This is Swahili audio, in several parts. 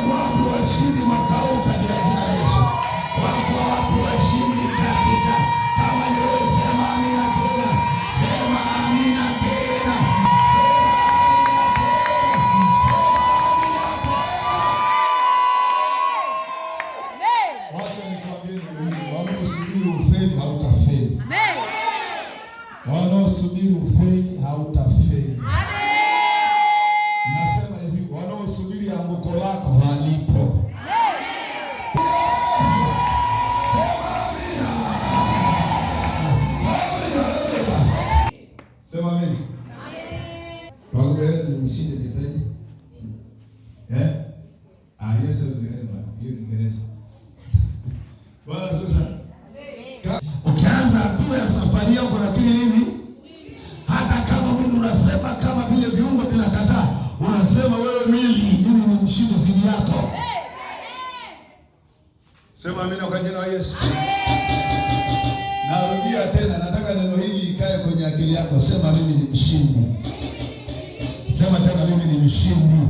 Wako wapi washindi mwaka huu katika jina la Yesu? Wako wapi washindi katika? Kama ni wewe sema amina tena. Sema amina tena. Wacha nikwambie hivi, wanaosubiri ufeli hautafeli. Amen. Wanaosubiri ufeli hautafeli. Amen. Nasema hivi, wanaosubiri anguko lako halipo. Amen. Sema amina. Sema amina. Amen. Kwa hiyo ni mshinde nitaje? Yesu ndiye Bwana. Hiyo ni Kiingereza. Bwana sasa. Ukianza hatua ya safari yako na kile nini? Hata kama Mungu unasema kama vile viungo vinakataa, unasema wewe mimi ni mshindi zidi yako. Sema amina kwa jina la Yesu. Narudia tena, nataka neno hili ikae kwenye akili yako. Sema mimi ni mshindi. Sema tena mimi ni mshindi.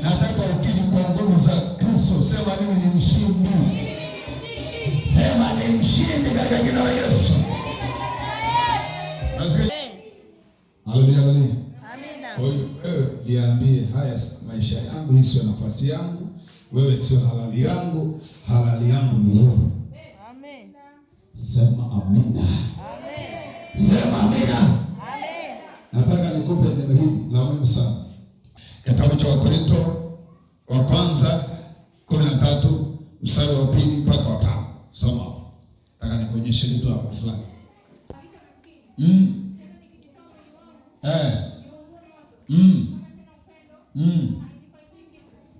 Nataka ukiri kwa nguvu za Kristo. Sema mimi ni mshindi. Sema ni mshindi katika jina la Yesu. Haleluya, haleluya. Amina. Kwa hiyo wewe niambie, haya maisha yangu, hii sio nafasi yangu, wewe sio halali yangu, halali yangu ni wewe. Amen. Sema amina. Amen. Sema amina. Amen. Nataka nikupe neno hili la muhimu sana. Kitabu cha Wakorintho wa kwanza 13 mstari wa 2 mpaka wa 5. Soma. Nataka nikuonyeshe kitu hapo fulani.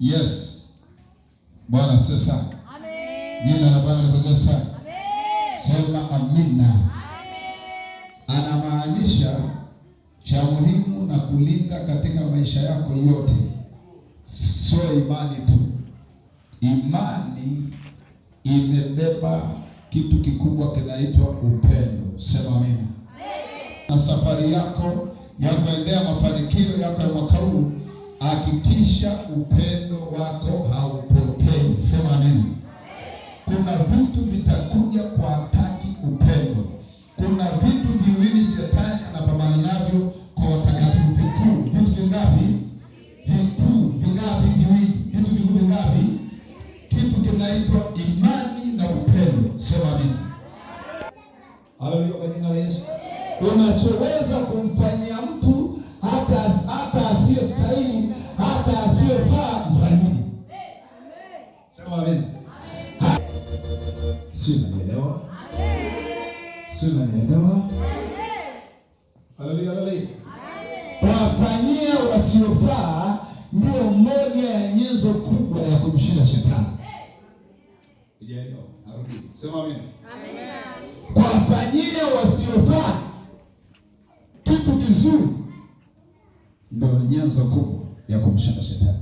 Yes. Bwana sasa. Amen. Jina la Bwana libarikiwe sana. Amen. Sema amina. Amen. Anamaanisha cha muhimu na kulinda katika maisha yako yote sio imani tu. Imani imebeba kitu kikubwa kinaitwa upendo. Sema amina. Amen. Na safari yako ya kuendea mafanikio yako ya mwaka huu, hakikisha upendo wako haupotei. Sema amina. Kuna vitu vitakuja kwa ataki upendo. Kuna vitu viwili shetani anapambana navyo kwa watakatifu vikuu. Vitu vingapi? Vikuu. Vingapi? Viwili. Vitu vikuu vingapi? Kitu kinaitwa imani na upendo. Sema amina. Haleluya kwa jina la Yesu. Unachoweza kumfanyia mtu hata asiyestahili, hata asiyefaa, mfanyie. Sema amina. Sio unanielewa? Sio unanielewa? Haleluya, haleluya. Wafanyia wasiofaa ndio moja ya nyenzo kubwa ya kumshinda shetani. Ujaelewa? Narudi. Sema amina. Amina. Kuwafanyia wasiofaa kitu kizuri ndio nyenzo kubwa ya kumshinda shetani.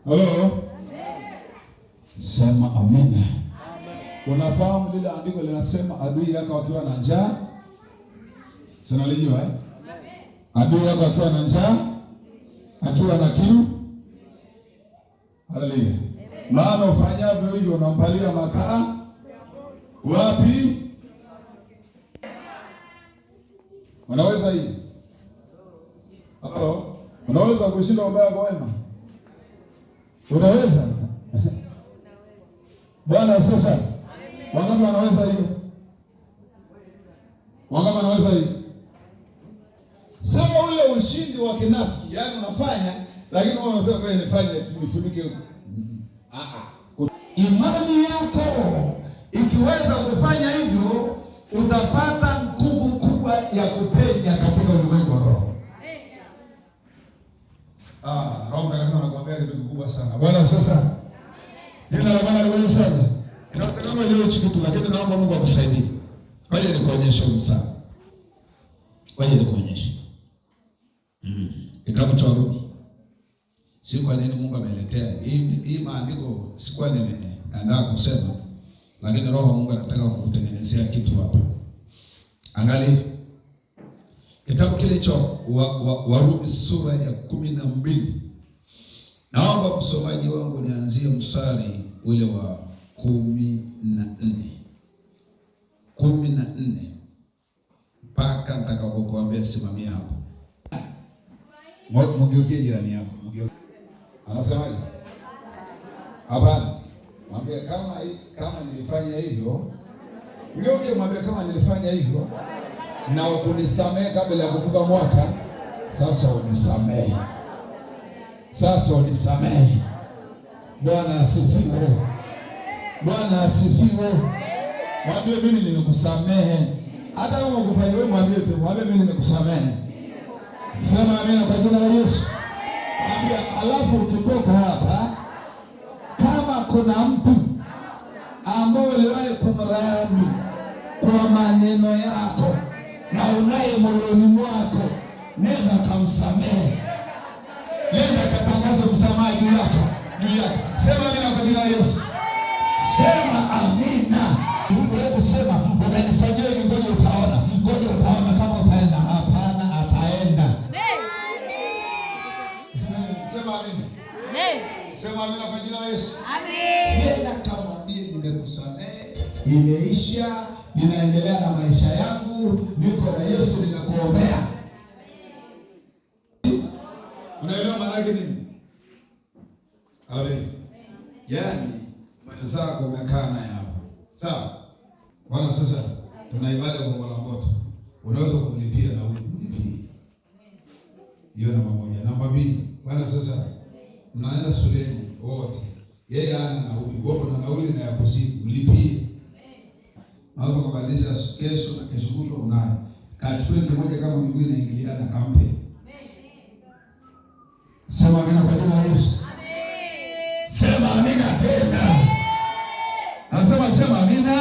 Amen. Hello? Sema amina. Amen. Unafahamu lile andiko linasema adui yako akiwa na njaa, unalijua adui yako akiwa na njaa, akiwa na kiu. Haleluya. Maana ufanyavyo hivyo unampalia makaa wapi? Unaweza hii? Hapo unaweza kushinda ubaya kwa wema? Unaweza? Bwana sasa. Wangapi wanaweza hiyo? Wangapi wanaweza hiyo? Sio ule ushindi wa kinafiki, yaani unafanya lakini wewe unasema wewe nifanye nifunike huko. Imani yako ikiweza kufanya hivyo, utapata nguvu kubwa ya kupenya katika ulimwengu wa roho. Roho Mtakatifu anakuambia kitu kikubwa sana. Bwana sasa. Jina la Bwana liwe sana. Inawezekana leo chikitu, lakini naomba Mungu akusaidie. Waje nikuonyeshe msana. Waje nikuonyeshe. Kitabu cha Warumi. Si kwa nini Mungu ameletea hii maandiko, si kwa nini anataka kusema, lakini Roho Mungu anataka kukutengenezea kitu hapa. Angalia kitabu kile cha Warumi sura ya 12 Naomba msomaji wangu nianzie mstari ule wa 14 mpaka nitakapokuambia simamia hapo. Mgeukie jirani yako, anasemaje? Hapana, mwambie kama nilifanya hivyo. Mgeukie mwambie kama nilifanya hivyo na ukunisamehe kabla ya kuvuka mwaka, sasa unisamehe. Sasa unisamehe. Bwana asifiwe. Bwana asifiwe. Mwambie mimi nimekusamehe. Hata kama ukufanya wewe, mwambie tu, mwambie mimi nimekusamehe. Sema amina kwa jina la Yesu. Mwambie, alafu ukitoka hapa, kama kuna mtu ambaye uliwahi kumlaani kwa maneno yako na unaye moyoni mwako, nenda kamsamehe. Nenda katangaza msamaha juu yako. Sema amina kwa jina la Yesu. Sema amina. Hebu sema, unanifanyia hivi, ngoja utaona. Ngoja utaona kama utaenda. Hapana, ataenda. Sema amina. Sema amina kwa jina la Yesu. Amen. Nenda kamwambie nimekusamehe, imeisha, ninaendelea na maisha yangu, niko na Yesu, nimekuombea. Unaelewa maana yake nini? Amen. Yaani mwenzako umekaa naye hapa. Sawa? Bwana, sasa tuna ibada kwa Mola moto. Unaweza kumlipia na ulipie. Hiyo namba moja. Namba mbili, Bwana, sasa mnaenda shuleni wote. Yeye ana nauli, wewe una nauli na ya kusiku, mlipie. Naweza kubadilisha kesho na kesho kutwa unayo. Kachukue kimoja kama miguu inaingiliana kampe. Sema amina kwa jina la Yesu. Amen. Sema amina tena. Nasema sema amina.